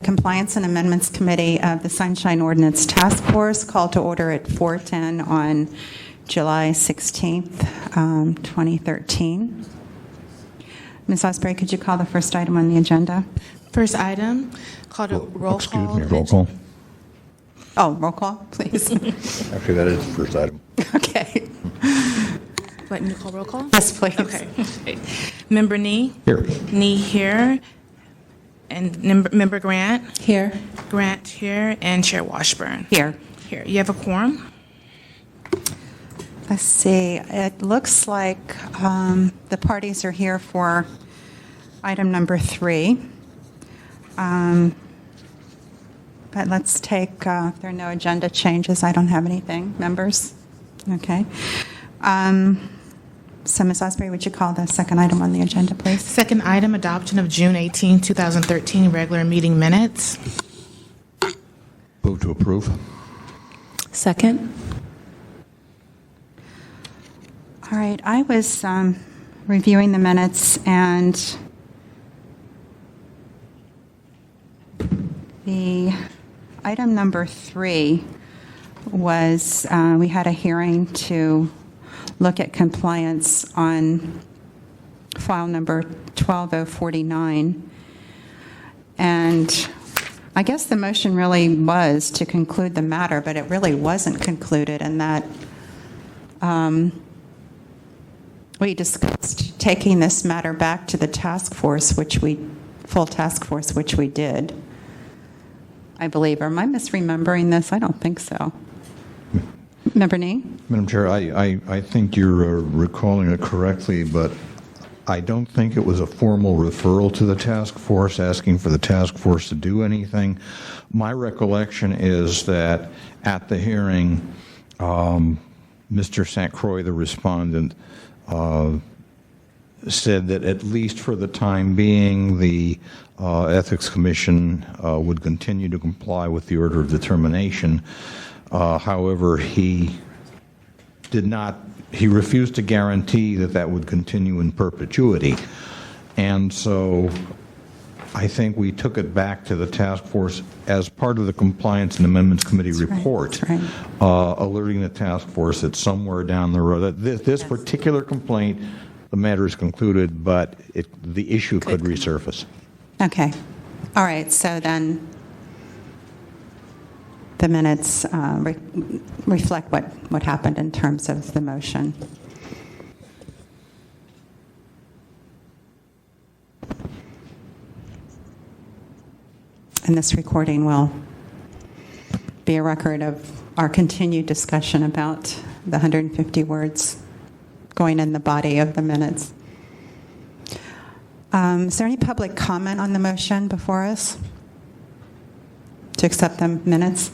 Compliance and Amendments Committee of the Sunshine Ordinance Task Force, called to order at 4:10 on July 16th, 2013. Ms. Osprey, could you call the first item on the agenda? First item, call to roll call. Excuse me, roll call. Oh, roll call, please. Actually, that is the first item. Okay. What, you call roll call? Yes, please. Okay. Member Nee? Here. Nee here. And Member Grant? Here. Grant here. And Chair Washburn? Here. Here. You have a quorum? Let's see. It looks like the parties are here for item number 3. But let's take, if there are no agenda changes, I don't have anything. Members? Okay. So, Ms. Osprey, would you call the second item on the agenda, please? Second item, adoption of June 18, 2013 regular meeting minutes. Move to approve. Second. All right. I was reviewing the minutes, and the item number 3 was we had a hearing to look at compliance on file number 12049. And I guess the motion really was to conclude the matter, but it really wasn't concluded, in that we discussed taking this matter back to the task force, full task force, which we did, I believe. Or am I misremembering this? I don't think so. Member Nee? Madam Chair, I think you're recalling it correctly, but I don't think it was a formal referral to the task force, asking for the task force to do anything. My recollection is that at the hearing, Mr. St. Croix, the respondent, said that at least for the time being, the Ethics Commission would continue to comply with the order of determination. However, he refused to guarantee that that would continue in perpetuity. And so I think we took it back to the task force as part of the Compliance and Amendments Committee report, alerting the task force that somewhere down the road, that this particular complaint, the matter is concluded, but the issue could resurface. Okay. All right. So then the minutes reflect what happened in terms of the motion. And this recording will be a record of our continued discussion about the 150 words going in the body of the minutes. Is there any public comment on the motion before us to accept the minutes?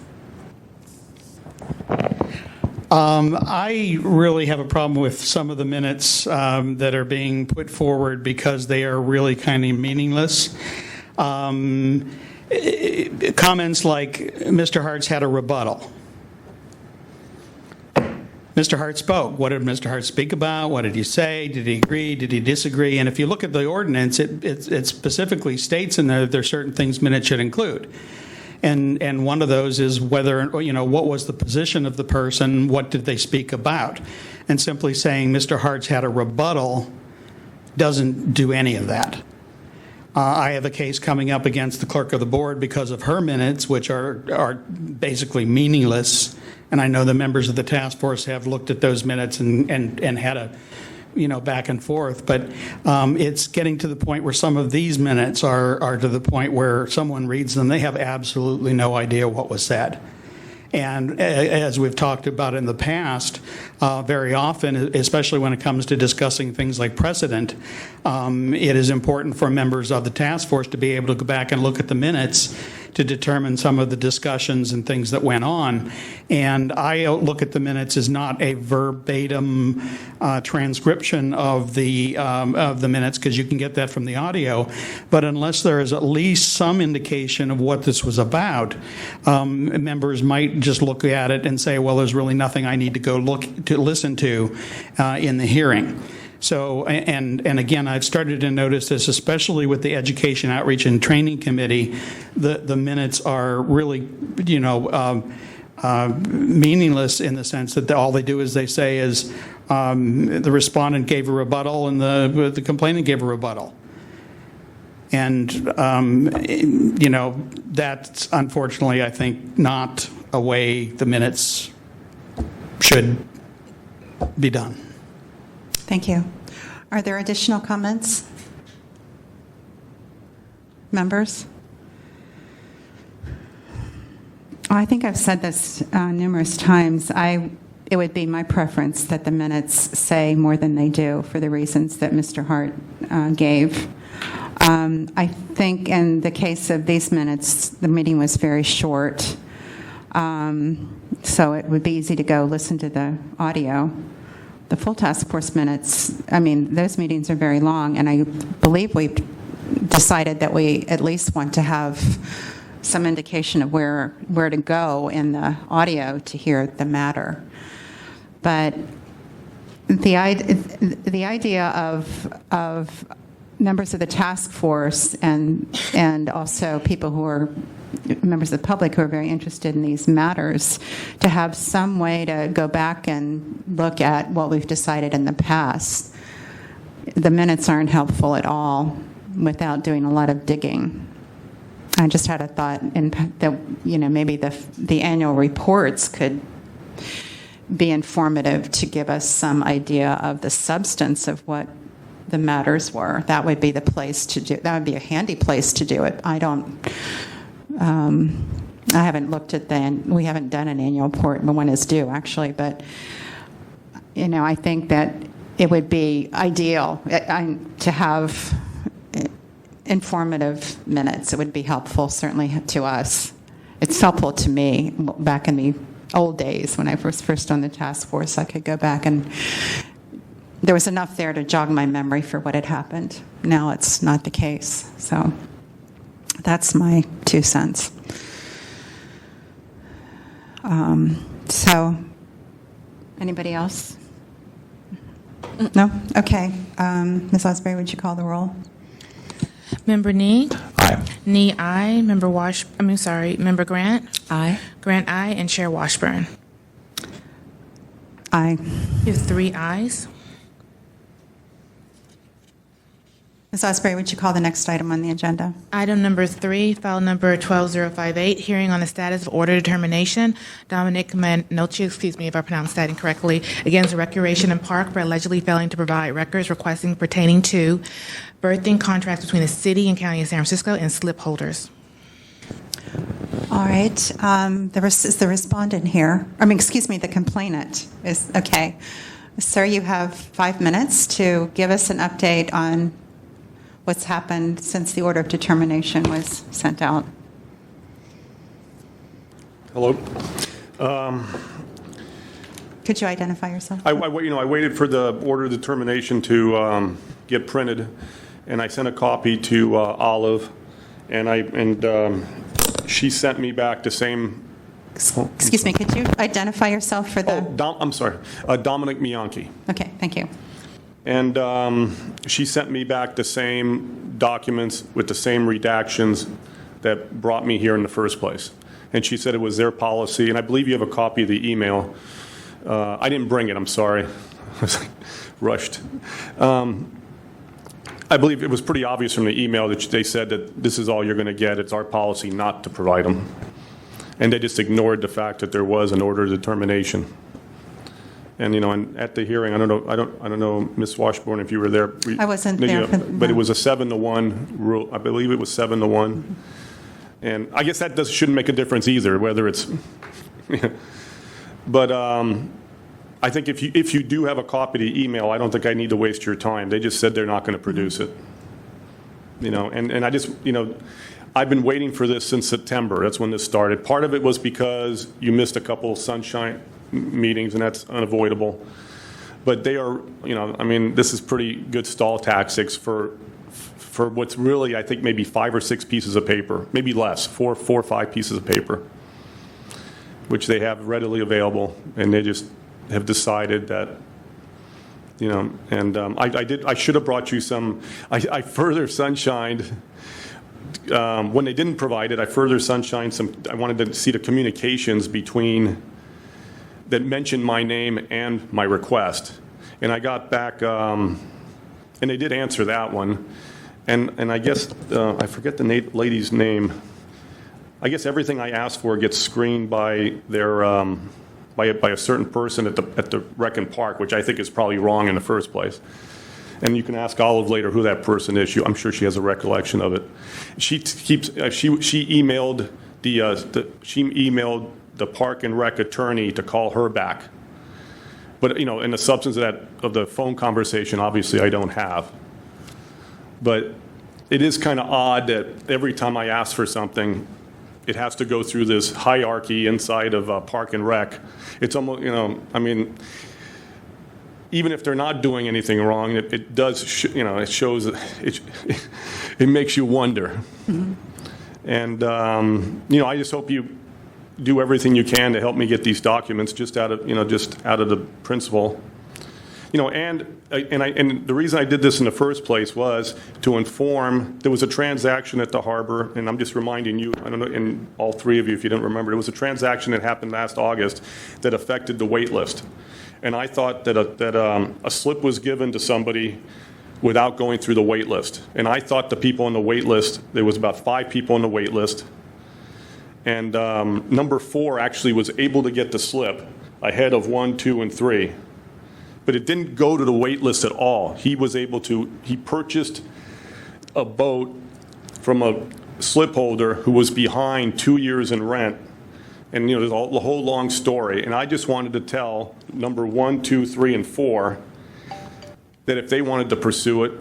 I really have a problem with some of the minutes that are being put forward because they are really kind of meaningless. Comments like, Mr. Hart's had a rebuttal. Mr. Hart spoke. What did Mr. Hart speak about? What did he say? Did he agree? Did he disagree? And if you look at the ordinance, it specifically states in there are certain things minutes should include. And one of those is whether, what was the position of the person, what did they speak about? And simply saying Mr. Hart's had a rebuttal doesn't do any of that. I have a case coming up against the clerk of the board because of her minutes, which are basically meaningless. And I know the members of the task force have looked at those minutes and had a back and forth, but it's getting to the point where some of these minutes are to the point where someone reads them, they have absolutely no idea what was said. And as we've talked about in the past, very often, especially when it comes to discussing things like precedent, it is important for members of the task force to be able to go back and look at the minutes to determine some of the discussions and things that went on. And I look at the minutes as not a verbatim transcription of the minutes, because you can get that from the audio. But unless there is at least some indication of what this was about, members might just look at it and say, well, there's really nothing I need to go listen to in the hearing. So, and again, I've started to notice this, especially with the Education Outreach and Training Committee, the minutes are really, meaningless in the sense that all they do is they say is the respondent gave a rebuttal and the complainant gave a rebuttal. And, that's unfortunately, I think, not a way the minutes should be done. Thank you. Are there additional comments? Members? I think I've said this numerous times. It would be my preference that the minutes say more than they do for the reasons that Mr. Hart gave. I think in the case of these minutes, the meeting was very short, so it would be easy to go listen to the audio. The full task force minutes, those meetings are very long, and I believe we've decided that we at least want to have some indication of where to go in the audio to hear the matter. But the idea of members of the task force and also people who are members of the public who are very interested in these matters to have some way to go back and look at what we've decided in the past. The minutes aren't helpful at all without doing a lot of digging. I just had a thought that maybe the annual reports could be informative to give us some idea of the substance of what the matters were. That would be the place to do. That would be a handy place to do it. I haven't looked at we haven't done an annual report, but one is due actually. But I think that it would be ideal to have informative minutes. It would be helpful, certainly to us. It's helpful to me. Back in the old days when I was first on the task force, I could go back and there was enough there to jog my memory for what had happened. Now it's not the case. So that's my 2 cents. So anybody else? No? Okay. Ms. Osbury, would you call the roll? Member Nee? Aye. Nee, aye. Member Grant? Aye. Grant, aye. And Chair Washburn. Aye. You have 3 ayes. Ms. Osbury, would you call the next item on the agenda? Item number 3, file number 12058, hearing on the status of order determination. Dominic Manocci, excuse me if I pronounced that incorrectly, against Recreation and Park for allegedly failing to provide records requesting pertaining to birthing contracts between the city and county of San Francisco and slip holders. All right. Is the respondent here? The complainant is okay. Sir, you have 5 minutes to give us an update on what's happened since the order of determination was sent out. Hello. Could you identify yourself? I waited for the order of determination to get printed, and I sent a copy to Olive, and she sent me back the same. Excuse me. Could you identify yourself for the? I'm sorry, Dominic Bianchi. Okay. Thank you. And she sent me back the same documents with the same redactions that brought me here in the first place. And she said it was their policy, and I believe you have a copy of the email. I didn't bring it, I'm sorry. I was rushed. I believe it was pretty obvious from the email that they said that this is all you're going to get. It's our policy not to provide them. And they just ignored the fact that there was an order of determination. And and at the hearing, I don't know, Ms. Washburn, if you were there. I wasn't there. But it was a 7-to-1 rule. I believe it was 7-to-1. And I guess that shouldn't make a difference either, whether it's. But I think if you do have a copy of the email, I don't think I need to waste your time. They just said they're not going to produce it. And I just I've been waiting for this since September. That's when this started. Part of it was because you missed a couple of sunshine meetings, and that's unavoidable. But they are, this is pretty good stall tactics for what's really, I think, maybe 5 or 6 pieces of paper, maybe less, 4 or 5 pieces of paper, which they have readily available, and they just have decided that, and I should have brought you some, I further sunshined, when they didn't provide it, I further sunshined some, I wanted to see the communications between, that mentioned my name and my request. And I got back, and they did answer that one. And I guess, I forget the lady's name. I guess everything I asked for gets screened by their, by a certain person at the Rec and Park, which I think is probably wrong in the first place. And you can ask Olive later who that person is. I'm sure she has a recollection of it. She emailed the Park and Rec attorney to call her back. But in the substance of the phone conversation, obviously I don't have. But it is kind of odd that every time I ask for something, it has to go through this hierarchy inside of Park and Rec. It's almost, even if they're not doing anything wrong, it does, it shows, it makes you wonder. Mm-hmm. And, I just hope you do everything you can to help me get these documents just out of the principle. And the reason I did this in the first place was to inform, there was a transaction at the harbor, and I'm just reminding you, I don't know, and all three of you, if you didn't remember, it was a transaction that happened last August that affected the wait list. And I thought that a slip was given to somebody without going through the wait list. And I thought the people on the wait list, there was about 5 people on the wait list. And number 4 actually was able to get the slip ahead of 1, 2, and 3. But it didn't go to the wait list at all. He purchased a boat from a slip holder who was behind 2 years in rent. And there's the whole long story. And I just wanted to tell number 1, 2, 3, and 4 that if they wanted to pursue it,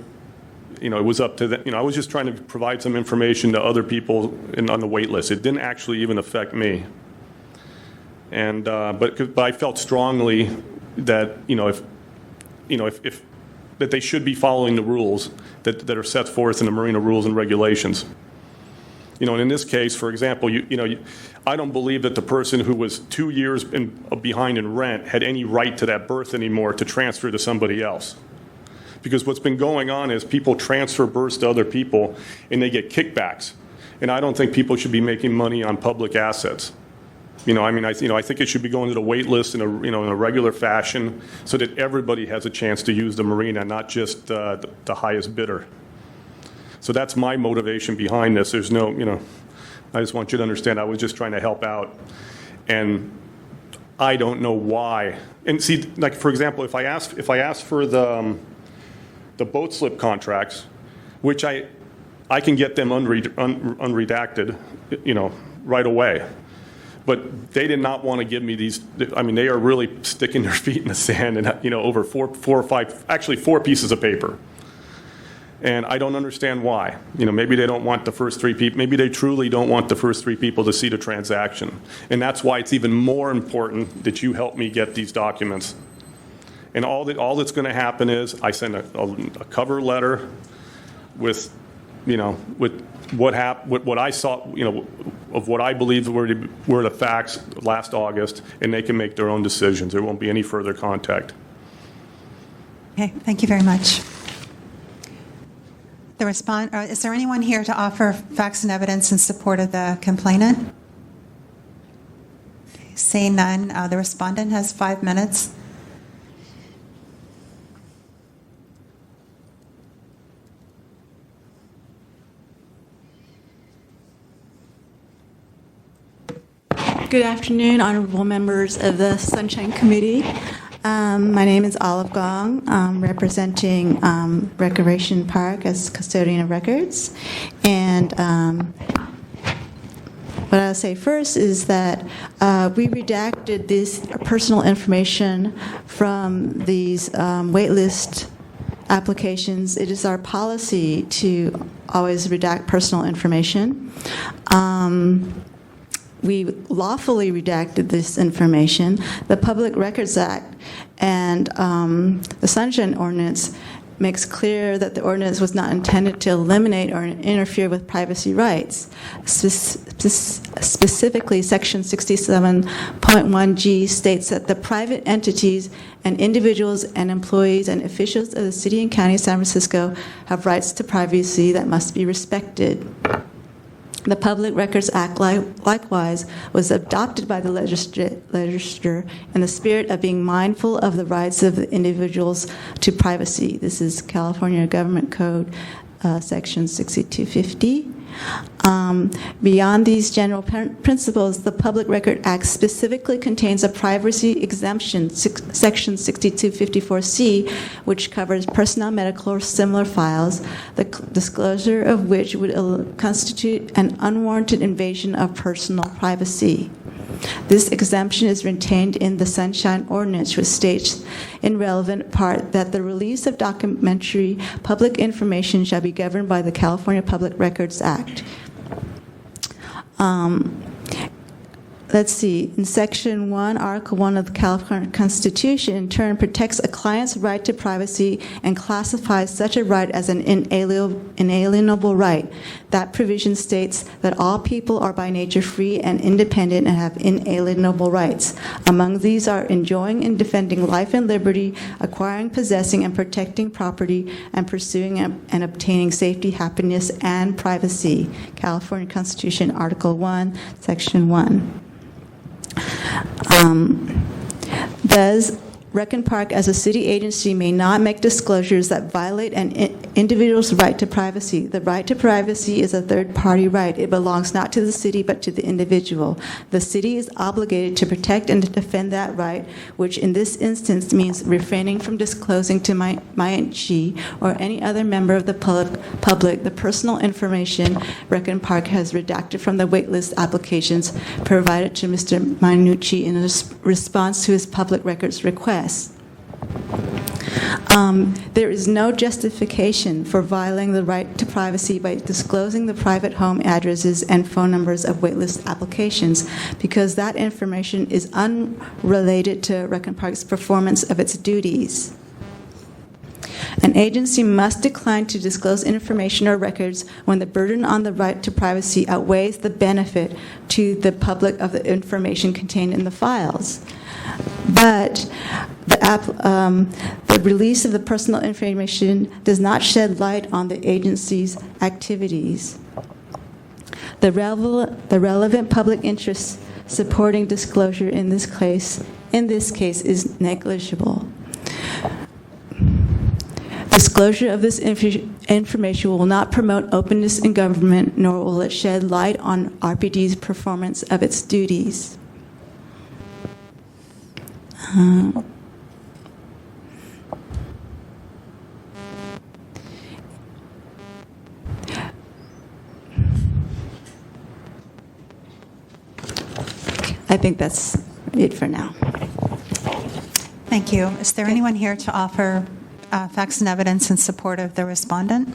it was up to them. I was just trying to provide some information to other people on the wait list. It didn't actually even affect me. And but I felt strongly that if that they should be following the rules that are set forth in the marina rules and regulations. And in this case, for example, I don't believe that the person who was 2 years behind in rent had any right to that berth anymore to transfer to somebody else. Because what's been going on is people transfer berths to other people and they get kickbacks. And I don't think people should be making money on public assets. I think it should be going to the wait list in a regular fashion so that everybody has a chance to use the marina, not just the highest bidder. So that's my motivation behind this. There's no, I just want you to understand I was just trying to help out. And I don't know why. And see, like for example, if I ask for the boat slip contracts, which I can get them unredacted, right away. But they did not want to give me these. They are really sticking their feet in the sand and, over 4 or 5, actually 4 pieces of paper. And I don't understand why. Maybe they don't want the first 3 people. Maybe they truly don't want the first 3 people to see the transaction. And that's why it's even more important that you help me get these documents. And all that's going to happen is I send a cover letter with, with what I saw, of what I believe were the facts last August, and they can make their own decisions. There won't be any further contact. Okay, thank you very much. Is there anyone here to offer facts and evidence in support of the complainant? Okay, seeing none, the respondent has 5 minutes. Good afternoon, honorable members of the Sunshine Committee. My name is Olive Gong, representing Recreation Park as custodian of records. And what I'll say first is that we redacted this personal information from these waitlist applications. It is our policy to always redact personal information. We lawfully redacted this information. The Public Records Act and the Sunshine Ordinance makes clear that the ordinance was not intended to eliminate or interfere with privacy rights. Specifically, Section 67.1G states that the private entities and individuals and employees and officials of the City and County of San Francisco have rights to privacy that must be respected. The Public Records Act, likewise, was adopted by the legislature in the spirit of being mindful of the rights of the individuals to privacy. This is California Government Code, Section 6250. Beyond these general principles, the Public Record Act specifically contains a privacy exemption, Section 6254C, which covers personnel, medical, or similar files, the disclosure of which would constitute an unwarranted invasion of personal privacy. This exemption is retained in the Sunshine Ordinance, which states in relevant part that the release of documentary public information shall be governed by the California Public Records Act. Let's see, in Section 1, Article 1 of the California Constitution, in turn, protects a client's right to privacy and classifies such a right as an inalienable right. That provision states that all people are by nature free and independent and have inalienable rights. Among these are enjoying and defending life and liberty, acquiring, possessing, and protecting property, and pursuing and obtaining safety, happiness, and privacy. California Constitution, Article 1, Section 1. Thus, Recon Park, as a city agency, may not make disclosures that violate an individual's right to privacy. The right to privacy is a third-party right. It belongs not to the city, but to the individual. The city is obligated to protect and to defend that right, which in this instance means refraining from disclosing to Mayanchi or any other member of the public the personal information Recon Park has redacted from the waitlist applications provided to Mr. Manucci in response to his public records request. There is no justification for violating the right to privacy by disclosing the private home addresses and phone numbers of waitlist applications, because that information is unrelated to Recon Park's performance of its duties. An agency must decline to disclose information or records when the burden on the right to privacy outweighs the benefit to the public of the information contained in the files. But the release of the personal information does not shed light on the agency's activities. The relevant public interest supporting disclosure in this case is negligible. Disclosure of this information will not promote openness in government, nor will it shed light on RPD's performance of its duties. I think that's it for now. Thank you. Is there anyone here to offer facts and evidence in support of the respondent?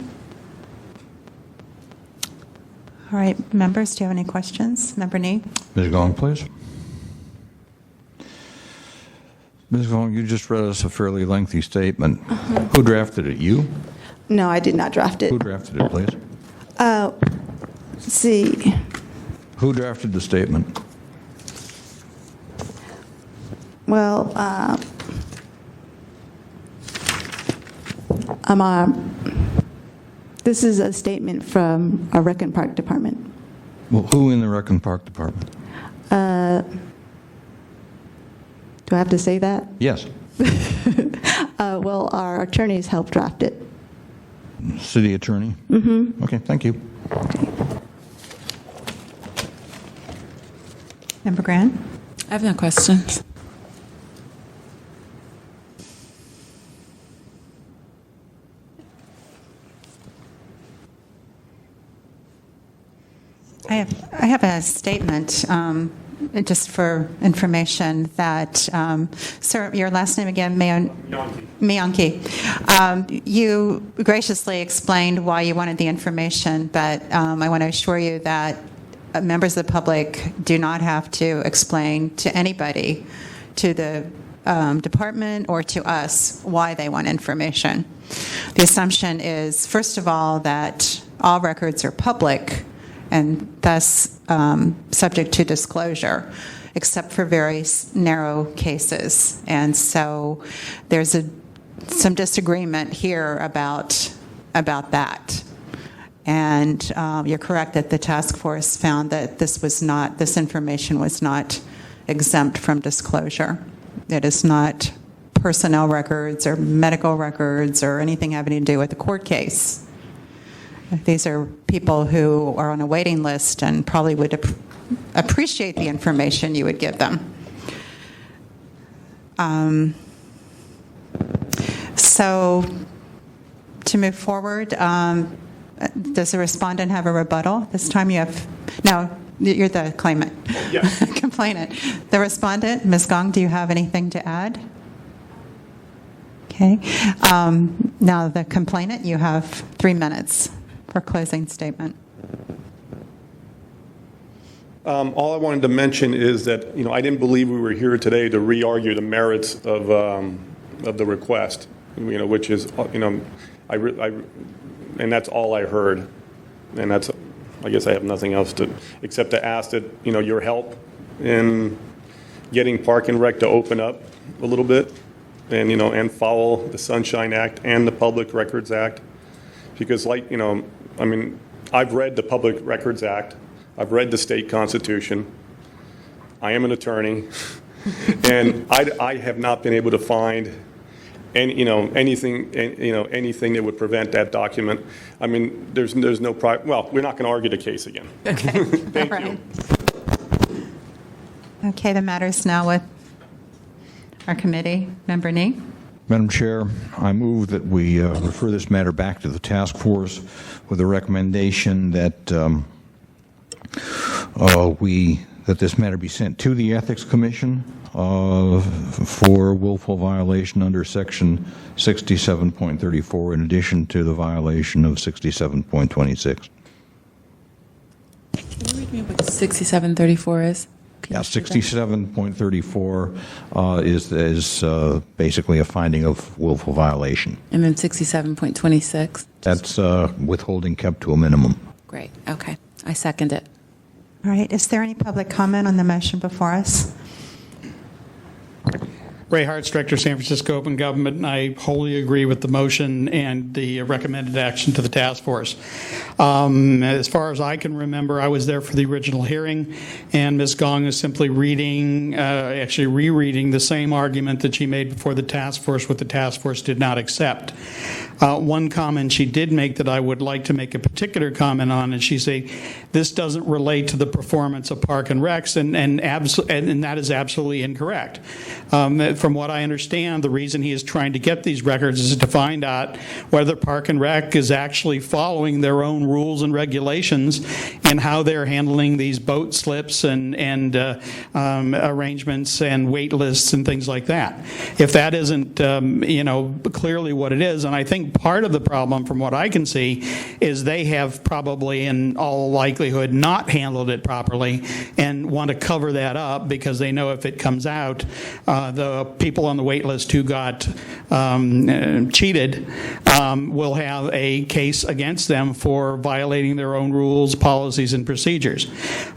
All right, members, do you have any questions? Member Nee? Ms. Gong, please. Ms. Gong, you just read us a fairly lengthy statement. Who drafted it? You? No, I did not draft it. Who drafted it, please? Let's see. Who drafted the statement? Well, this is a statement from our Recon Park department. Well, who in the Recon Park department? Do I have to say that? Yes. Well, our attorneys helped draft it. City attorney? Mm-hmm. Okay, thank you. Member Grant? I have no questions. I have a statement, just for information, that, sir, your last name again, Mayanki. You graciously explained why you wanted the information, but I want to assure you that members of the public do not have to explain to anybody, to the department or to us why they want information. The assumption is, first of all, that all records are public and thus subject to disclosure, except for very narrow cases. And so there's some disagreement here about that. And you're correct that the task force found that this information was not exempt from disclosure. It is not personnel records or medical records or anything having to do with the court case. These are people who are on a waiting list and probably would appreciate the information you would give them. So to move forward, does the respondent have a rebuttal? This time you have, no, you're the claimant. Yes. Complainant. The respondent, Ms. Gong, do you have anything to add? Okay. Now the complainant, you have 3 minutes for closing statement. All I wanted to mention is that, I didn't believe we were here today to re-argue the merits of the request, which is, and that's all I heard. And that's, I guess I have nothing else except to ask that, your help in getting Park and Rec to open up a little bit and, and follow the Sunshine Act and the Public Records Act. Because I've read the Public Records Act. I've read the state constitution. I am an attorney. And I have not been able to find anything that would prevent that document. There's no well, we're not going to argue the case again. Okay. Thank All right. you. Okay, the matter is now with our committee. Member Nee? Madam Chair, I move that we refer this matter back to the task force with a recommendation that that this matter be sent to the Ethics Commission for willful violation under Section 67.34, in addition to the violation of 67.26. Can you read me what 6734 is? Yeah, 67.34 is basically a finding of willful violation. And then 67.26? That's withholding kept to a minimum. Great. Okay. I second it. All right, is there any public comment on the motion before us? Ray Hartz, Director, San Francisco Open Government, and I wholly agree with the motion and the recommended action to the task force. As far as I can remember, I was there for the original hearing, and Ms. Gong is simply rereading the same argument that she made before the task force, what the task force did not accept. One comment she did make that I would like to make a particular comment on, and she said, this doesn't relate to the performance of Park and Recs, and that is absolutely incorrect. From what I understand, the reason he is trying to get these records is to find out whether Park and Rec is actually following their own rules and regulations and how they're handling these boat slips and arrangements and wait lists and things like that. If that isn't, clearly what it is, and I think part of the problem, from what I can see, is they have probably, in all likelihood, not handled it properly and want to cover that up because they know if it comes out, the people on the wait list who got cheated will have a case against them for violating their own rules, policies, and procedures.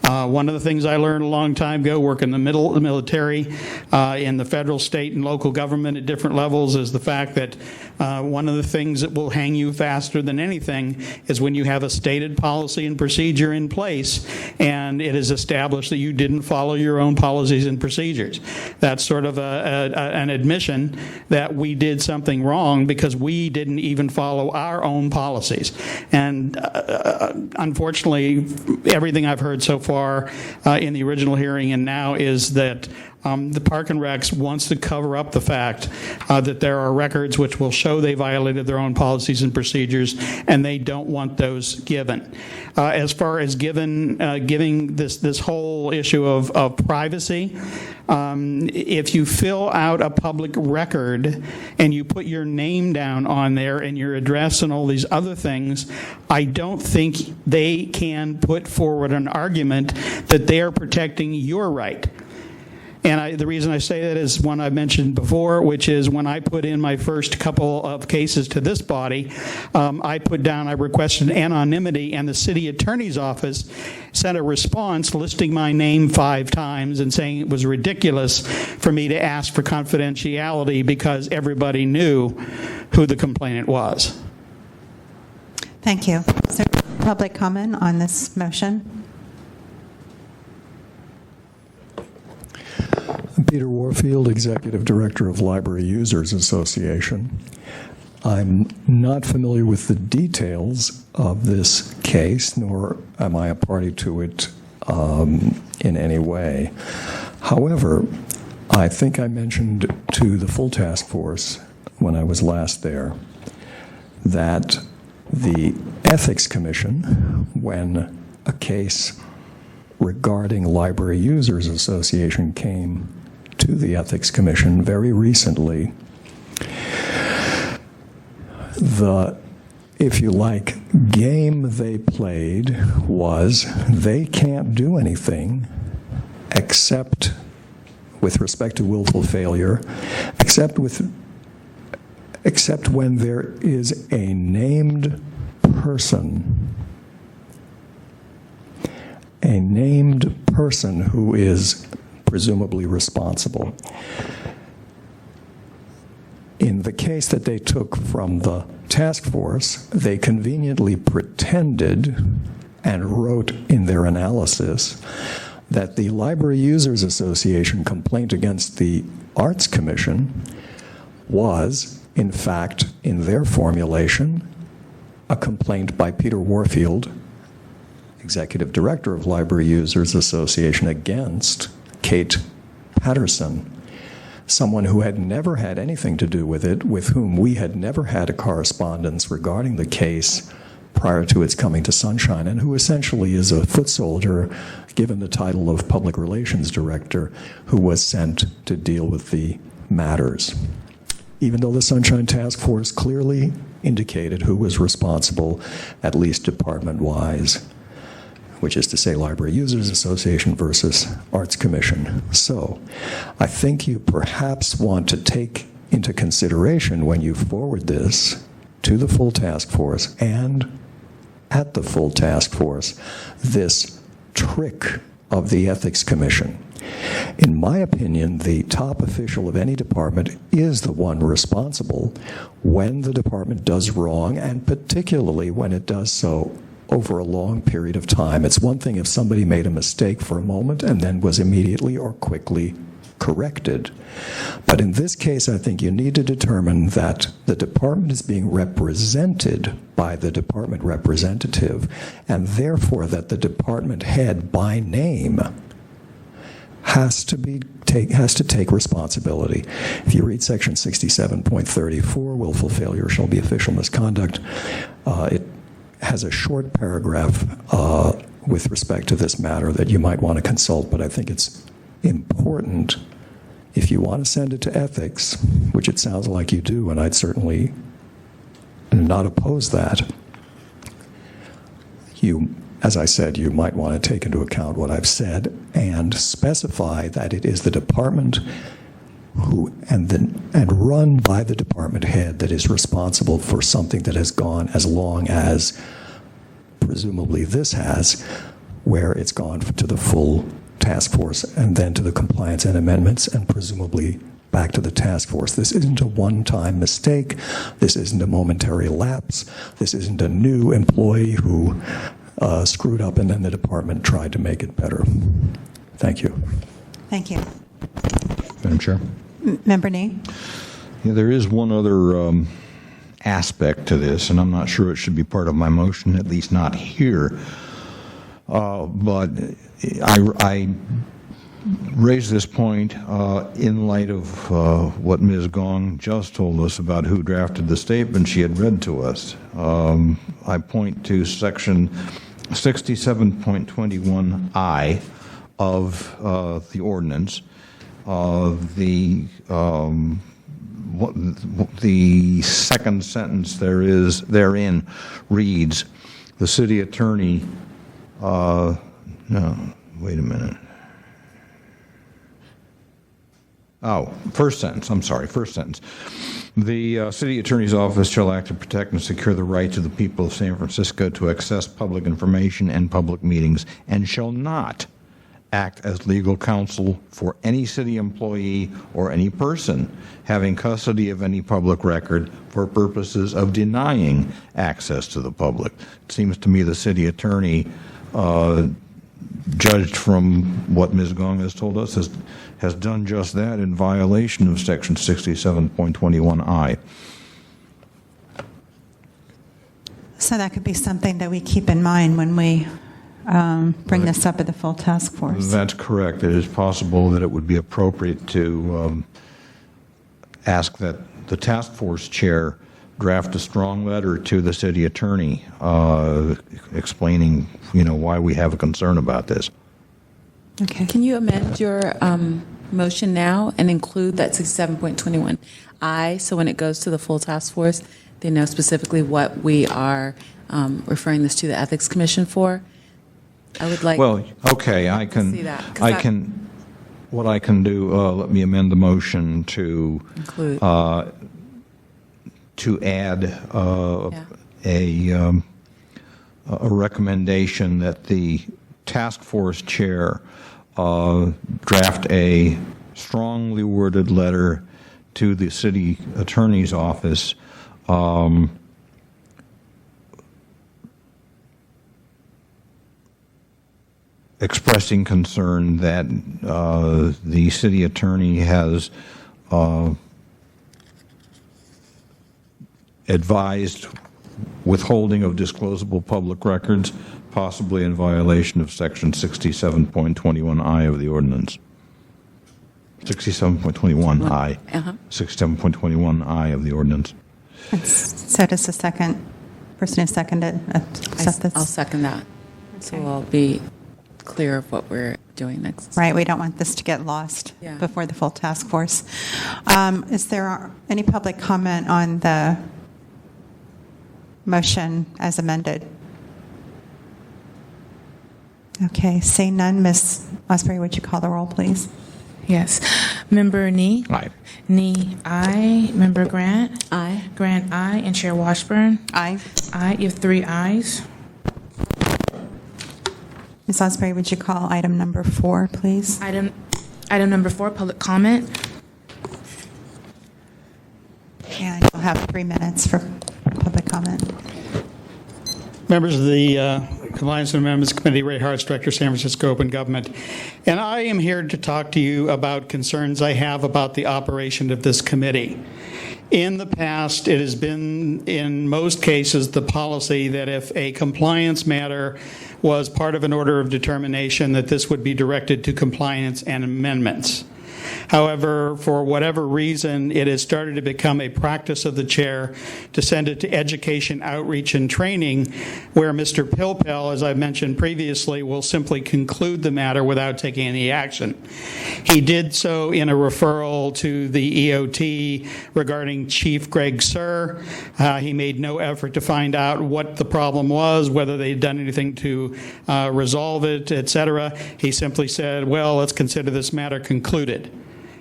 One of the things I learned a long time ago, working in the military, in the federal, state, and local government at different levels, is the fact that one of the things that will hang you faster than anything is when you have a stated policy and procedure in place and it is established that you didn't follow your own policies and procedures. That's sort of an admission that we did something wrong because we didn't even follow our own policies. And unfortunately, everything I've heard so far in the original hearing and now is that the Park and Recs wants to cover up the fact that there are records which will show they violated their own policies and procedures, and they don't want those given. As far as giving this whole issue of privacy, if you fill out a public record and you put your name down on there and your address and all these other things, I don't think they can put forward an argument that they are protecting your right. And the reason I say that is one I mentioned before, which is when I put in my first couple of cases to this body, I requested anonymity, and the city attorney's office sent a response listing my name 5 times and saying it was ridiculous for me to ask for confidentiality because everybody knew who the complainant was. Thank you. Is there public comment on this motion? Peter Warfield, Executive Director of Library Users Association. I'm not familiar with the details of this case, nor am I a party to it in any way. However, I think I mentioned to the full task force when I was last there that the Ethics Commission, when a case regarding Library Users Association came to the Ethics Commission very recently, the, if you like, game they played was they can't do anything except with respect to willful failure, except when there is a named person who is presumably responsible. In the case that they took from the task force, they conveniently pretended and wrote in their analysis that the Library Users Association complaint against the Arts Commission was, in fact, in their formulation, a complaint by Peter Warfield, Executive Director of Library Users Association, against Kate Patterson, someone who had never had anything to do with it, with whom we had never had a correspondence regarding the case prior to its coming to Sunshine, and who essentially is a foot soldier, given the title of Public Relations Director, who was sent to deal with the matters. Even though the Sunshine Task Force clearly indicated who was responsible, at least department-wise, which is to say Library Users Association versus Arts Commission. So I think you perhaps want to take into consideration when you forward this to the full task force and at the full task force this trick of the Ethics Commission. In my opinion, the top official of any department is the one responsible when the department does wrong, and particularly when it does so over a long period of time. It's one thing if somebody made a mistake for a moment and then was immediately or quickly corrected. But in this case, I think you need to determine that the department is being represented by the department representative, and therefore that the department head by name has to take responsibility. If you read section 67.34, willful failure shall be official misconduct, it has a short paragraph with respect to this matter that you might want to consult, but I think it's important, if you want to send it to ethics, which it sounds like you do, and I'd certainly not oppose that, as I said, you might want to take into account what I've said and specify that it is the department and run by the department head that is responsible for something that has gone as long as presumably this has, where it's gone to the full task force and then to the compliance and amendments and presumably back to the task force. This isn't a one-time mistake. This isn't a momentary lapse. This isn't a new employee who screwed up and then the department tried to make it better. Thank you. Thank you. Madam Chair? Member Nee? Yeah, there is one other aspect to this, and I'm not sure it should be part of my motion, at least not here. But I raise this point in light of what Ms. Gong just told us about who drafted the statement she had read to us. I point to section 67.21I of the ordinance. The second sentence therein reads, the city attorney, no, wait a minute. First sentence. I'm sorry, first sentence. The city attorney's office shall act to protect and secure the rights of the people of San Francisco to access public information and public meetings, and shall not act as legal counsel for any city employee or any person having custody of any public record for purposes of denying access to the public. It seems to me the city attorney, judged from what Ms. Gong has told us, has done just that in violation of Section 67.21I. So that could be something that we keep in mind when we bring this up at the full task force. That's correct. It is possible that it would be appropriate to ask that the task force chair draft a strong letter to the city attorney explaining, why we have a concern about this. Okay. Can you amend your motion now and include that 67.21I, so when it goes to the full task force, they know specifically what we are referring this to the Ethics Commission for? I would like. Well, okay, I can. See that, 'cause I can. What I can do. Let me amend the motion to include. To add Yeah. a recommendation that the task force chair draft a strongly worded letter to the city attorney's office expressing concern that the city attorney has advised withholding of disclosable public records, possibly in violation of Section 67.21I of the ordinance. 67.21I. 67.21I of the ordinance. So does the second person who seconded accept this? I'll second that. So I'll be clear of what we're doing next. Right, we don't want this to get lost Yeah. before the full task force. Is there any public comment on the motion as amended? Okay, seeing none, Ms. Osprey, would you call the roll, please? Yes. Member Nee? Aye. Nee, aye. Member Grant? Aye. Grant, aye. And Chair Washburn? Aye. Aye. You have 3 ayes. Ms. Osprey, would you call item number 4, please? Item number 4, public comment. And you'll have 3 minutes for public comment. Members of the Compliance and Amendments Committee, Ray Hartz, Director, San Francisco Open Government. And I am here to talk to you about concerns I have about the operation of this committee. In the past, it has been, in most cases, the policy that if a compliance matter was part of an order of determination, that this would be directed to compliance and amendments. However, for whatever reason, it has started to become a practice of the chair to send it to education, outreach, and training, where Mr. Pilpel, as I mentioned previously, will simply conclude the matter without taking any action. He did so in a referral to the EOT regarding Chief Greg Sir. He made no effort to find out what the problem was, whether they had done anything to resolve it, etc. He simply said, well, let's consider this matter concluded,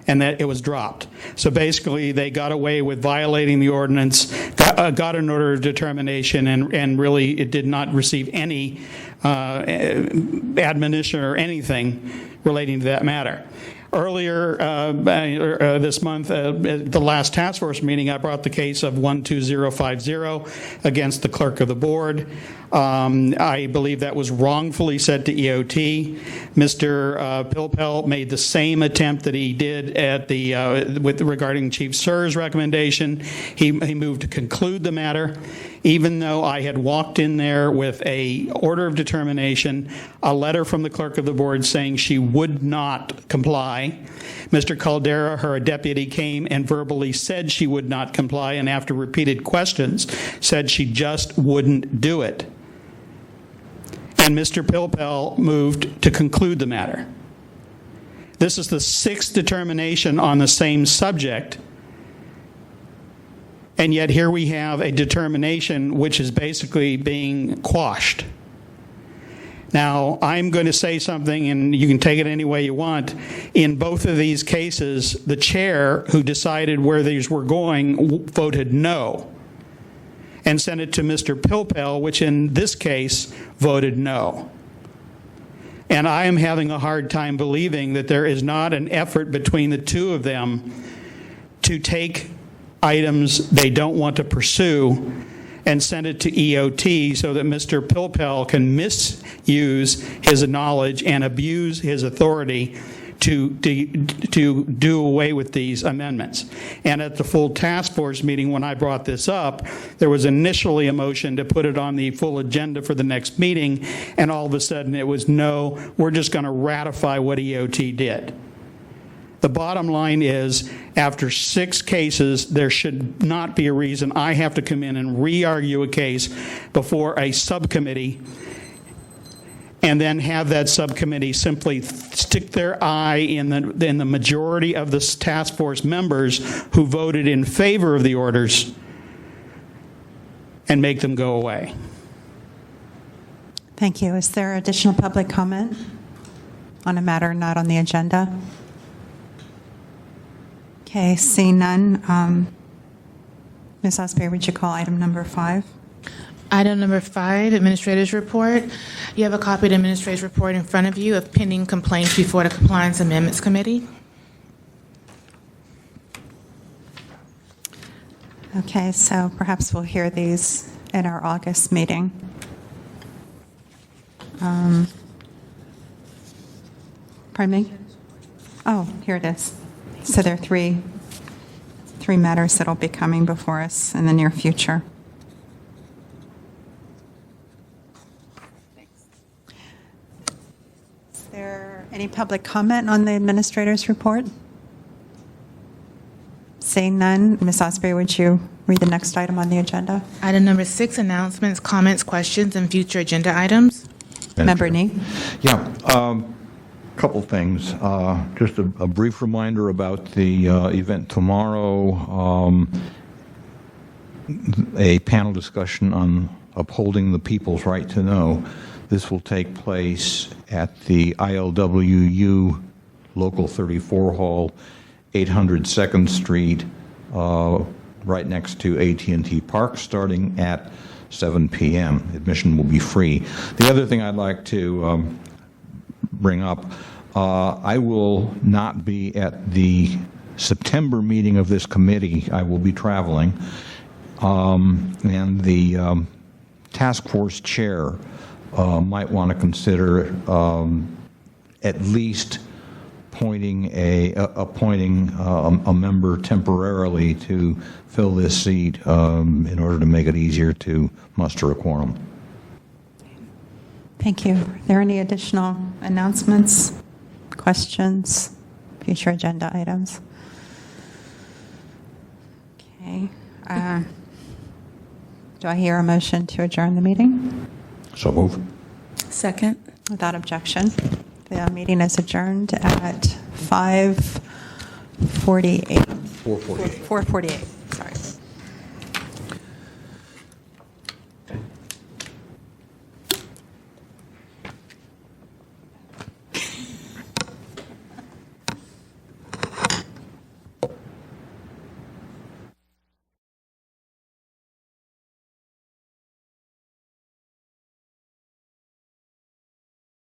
and that it was dropped. So basically, they got away with violating the ordinance, got an order of determination, and really it did not receive any admonition or anything relating to that matter. Earlier this month, at the last task force meeting, I brought the case of 12050 against the clerk of the board. I believe that was wrongfully sent to EOT. Mr. Pilpel made the same attempt that he did at the regarding Chief Sir's recommendation. He moved to conclude the matter, even though I had walked in there with a order of determination, a letter from the clerk of the board saying she would not comply. Mr. Caldera, her deputy, came and verbally said she would not comply, and after repeated questions, said she just wouldn't do it. And Mr. Pilpel moved to conclude the matter. This is the 6th determination on the same subject, and yet here we have a determination which is basically being quashed. Now, I'm going to say something, and you can take it any way you want. In both of these cases, the chair who decided where these were going voted no and sent it to Mr. Pilpel, which in this case voted no. And I am having a hard time believing that there is not an effort between the two of them to take items they don't want to pursue and send it to EOT so that Mr. Pilpel can misuse his knowledge and abuse his authority to do away with these amendments. And at the full task force meeting, when I brought this up, there was initially a motion to put it on the full agenda for the next meeting, and all of a sudden it was no, we're just going to ratify what EOT did. The bottom line is, after 6 cases, there should not be a reason I have to come in and re-argue a case before a subcommittee and then have that subcommittee simply stick their eye in the majority of the task force members who voted in favor of the orders and make them go away. Thank you. Is there additional public comment on a matter not on the agenda? Okay, seeing none. Ms. Osbury, would you call item number 5? Item number 5, Administrator's Report. You have a copy of the Administrator's Report in front of you of pending complaints before the Compliance Amendments Committee. Okay, so perhaps we'll hear these at our August meeting. Pardon me? Oh, here it is. So there are three matters that will be coming before us in the near future. Is there any public comment on the administrator's report? Seeing none, Ms. Osbury, would you read the next item on the agenda? Item number 6, announcements, comments, questions, and future agenda items. Member Nee? Yeah. Couple things. Just a brief reminder about the event tomorrow. A panel discussion on upholding the people's right to know. This will take place at the ILWU Local 34 Hall, 800 2nd Street, right next to AT&T Park, starting at 7 p.m. Admission will be free. The other thing I'd like to bring up, I will not be at the September meeting of this committee. I will be traveling. And the task force chair might want to consider at least appointing a member temporarily to fill this seat in order to make it easier to muster a quorum. Thank you. Are there any additional announcements, questions, future agenda items? Okay. Do I hear a motion to adjourn the meeting? So move. Second. Without objection. The meeting is adjourned at 5:48. 4:48. 4:48.